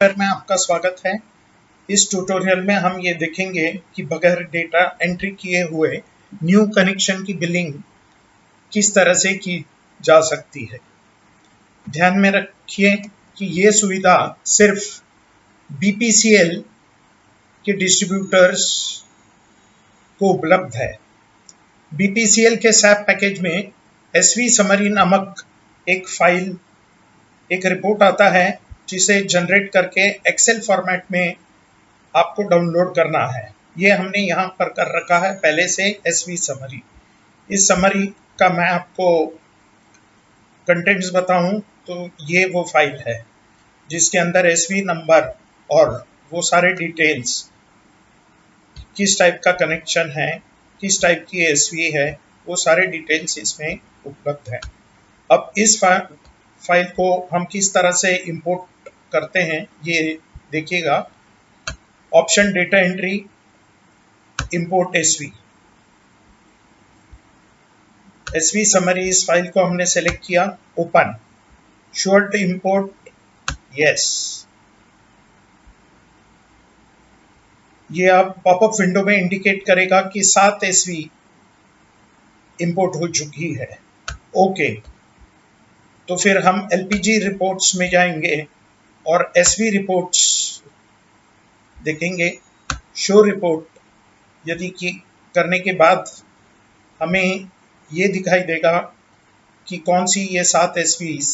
में आपका स्वागत है। इस ट्यूटोरियल में हम ये देखेंगे कि बगैर डेटा एंट्री किए हुए न्यू कनेक्शन की बिलिंग किस तरह से की जा सकती है। ध्यान में रखिए कि ये सुविधा सिर्फ बीपीसीएल के डिस्ट्रीब्यूटर्स को उपलब्ध है। बीपीसीएल के सैप पैकेज में एसवी समरी नामक एक रिपोर्ट आता है जिसे जनरेट करके एक्सेल फॉर्मेट में आपको डाउनलोड करना है। ये हमने यहाँ पर कर रखा है पहले से एसवी समरी। इस समरी का मैं आपको कंटेंट्स बताऊं तो ये वो फाइल है जिसके अंदर एसवी नंबर और वो सारे डिटेल्स, किस टाइप का कनेक्शन है, किस टाइप की एसवी है, वो सारे डिटेल्स इसमें उपलब्ध है। अब इस फाइल को हम किस तरह से इंपोर्ट करते हैं ये देखिएगा। Option data entry, import SV. SV summary, इस फाइल को हमने सेलेक्ट किया, open, sure to import, yes. ये अब पॉपअप विंडो में इंडिकेट करेगा कि 7 एसवी इंपोर्ट हो चुकी है। ओके, तो फिर हम एलपीजी रिपोर्ट्स में जाएंगे और एसवी रिपोर्ट्स देखेंगे। शो रिपोर्ट यदि करने के बाद हमें ये दिखाई देगा कि कौन सी ये 7 एसवीज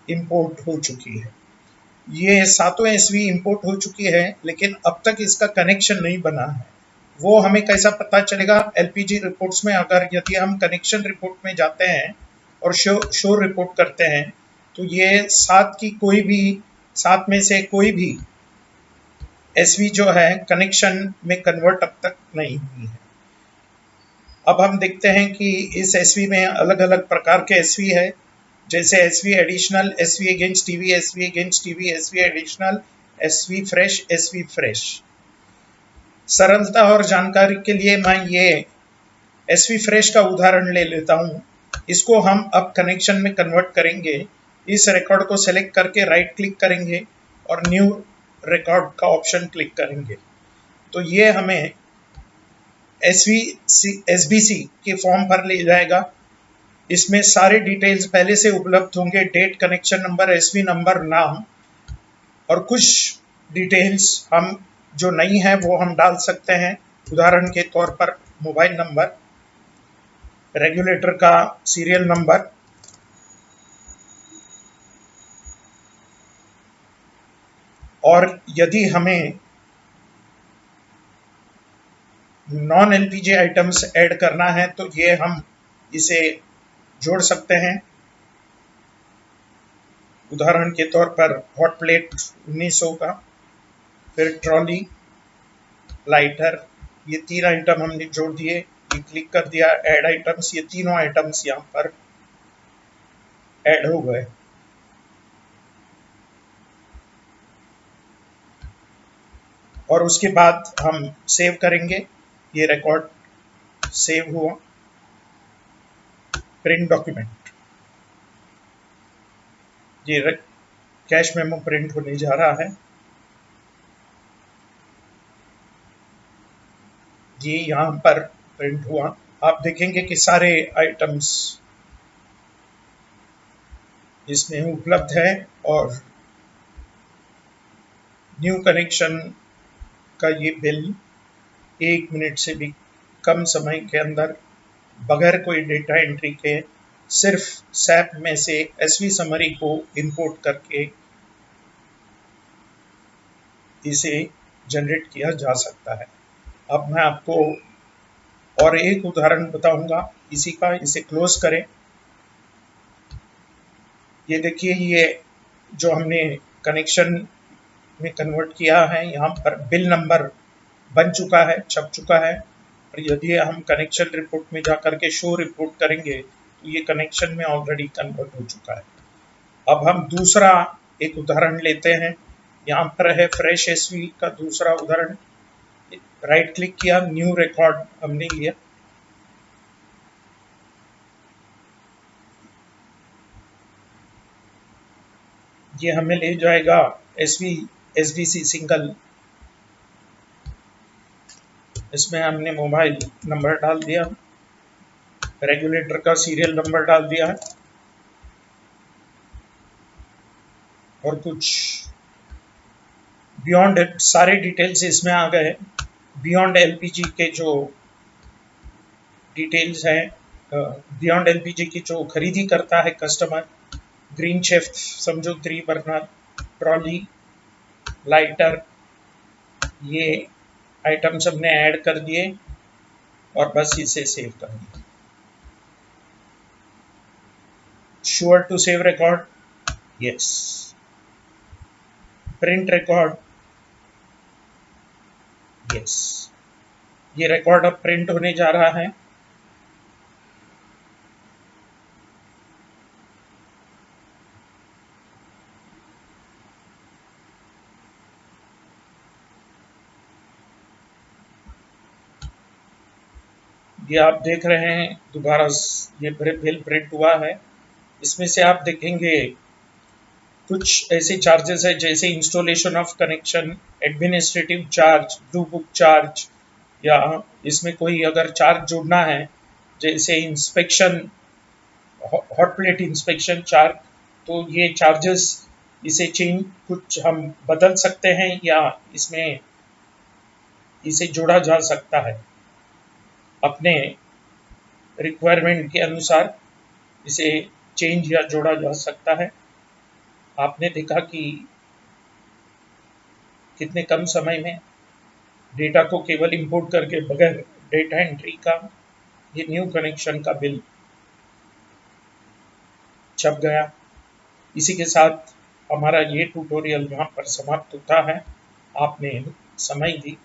इंपोर्ट हो चुकी है। ये सातों एसवी इंपोर्ट हो चुकी है, लेकिन अब तक इसका कनेक्शन नहीं बना है। वो हमें कैसा पता चलेगा? एलपीजी रिपोर्ट्स में अगर यदि हम कनेक्शन रिपोर्ट में जाते हैं और शो रिपोर्ट करते हैं तो ये 7 में से कोई भी एसवी जो है कनेक्शन में कन्वर्ट अब तक नहीं हुई है। अब हम देखते हैं कि इस एसवी में अलग अलग प्रकार के एसवी है, जैसे SV additional, SV against TV, SV against TV, SV additional, SV fresh, SV fresh. सरलता और जानकारी के लिए मैं ये एसवी फ्रेश का उदाहरण ले लेता हूँ। इसको हम अब कनेक्शन में कन्वर्ट करेंगे। इस रिकॉर्ड को सेलेक्ट करके राइट क्लिक करेंगे और न्यू रिकॉर्ड का ऑप्शन क्लिक करेंगे तो ये हमें एसबीसी के फॉर्म पर ले जाएगा। इसमें सारे डिटेल्स पहले से उपलब्ध होंगे, date, connection number, SV number, नाम, और कुछ डिटेल्स हम जो नहीं है वो हम डाल सकते हैं। उदाहरण के तौर पर मोबाइल नंबर, रेगुलेटर का सीरियल नंबर, और यदि हमें नॉन एलपीजी आइटम्स ऐड करना है तो ये हम इसे जोड़ सकते हैं। उदाहरण के तौर पर हॉट प्लेट 1900 का, फिर ट्रॉली, लाइटर, ये 3 आइटम हमने जोड़ दिए। ये क्लिक कर दिया ऐड आइटम्स, ये तीनों आइटम्स यहाँ पर ऐड हो गए। और उसके बाद हम सेव करेंगे। ये रिकॉर्ड सेव हुआ। प्रिंट डॉक्यूमेंट, ये कैश मेमो प्रिंट होने जा रहा है। ये यहाँ पर प्रिंट हुआ। आप देखेंगे कि सारे आइटम्स इसमें उपलब्ध है और न्यू कनेक्शन का ये बिल 1 मिनट से भी कम समय के अंदर बगैर कोई डेटा एंट्री के सिर्फ सैप में से एसवी समरी को इंपोर्ट करके इसे जनरेट किया जा सकता है। अब मैं आपको और एक उदाहरण बताऊंगा इसी का। इसे क्लोज करें। ये देखिए, ये जो हमने कनेक्शन में कन्वर्ट किया है, यहाँ पर बिल नंबर बन चुका है, छप चुका है। और यदि हम कनेक्शन रिपोर्ट में जाकर के शो रिपोर्ट करेंगे तो ये कनेक्शन में ऑलरेडी कन्वर्ट हो चुका है। अब हम दूसरा एक उदाहरण लेते हैं। यहाँ पर है फ्रेश एसवी का दूसरा उदाहरण। राइट क्लिक किया, न्यू रिकॉर्ड हमने लिया। ये हमें ले जाएगा SBC सिंगल, इसमें हमने मोबाइल नंबर डाल दिया, रेगुलेटर का सीरियल नंबर डाल दिया है और कुछ बियॉन्ड सारे डिटेल्स इसमें आ गए। बियॉन्ड एलपीजी के जो डिटेल्स हैं, बियॉन्ड एलपीजी की जो खरीदी करता है कस्टमर, ग्रीन शेफ समझो 3 बर्नर, ट्रॉली, लाइटर, ये आइटम्स हमने ऐड कर दिए और बस इसे सेव कर दिया। Sure to save record, yes. Print record, yes. ये रिकॉर्ड अब प्रिंट होने जा रहा है। ये आप देख रहे हैं दोबारा ये बिल प्रिंट हुआ है। इसमें से आप देखेंगे कुछ ऐसे चार्जेस है जैसे installation of connection, administrative charge, blue book charge, या इसमें कोई अगर चार्ज जोड़ना है जैसे inspection, hot plate inspection charge, तो ये चार्जेस इसे चेंज कुछ हम बदल सकते हैं या इसमें इसे जोड़ा जा सकता है अपने रिक्वायरमेंट के अनुसार, इसे चेंज या जोड़ा जा सकता है। आपने देखा कि कितने कम समय में डेटा को केवल इंपोर्ट करके बगैर डेटा एंट्री का ये न्यू कनेक्शन का बिल छप गया। इसी के साथ हमारा ये ट्यूटोरियल यहाँ पर समाप्त होता है। आपने समय दी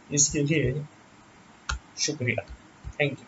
इसके लिए शुक्रिया, थैंक यू।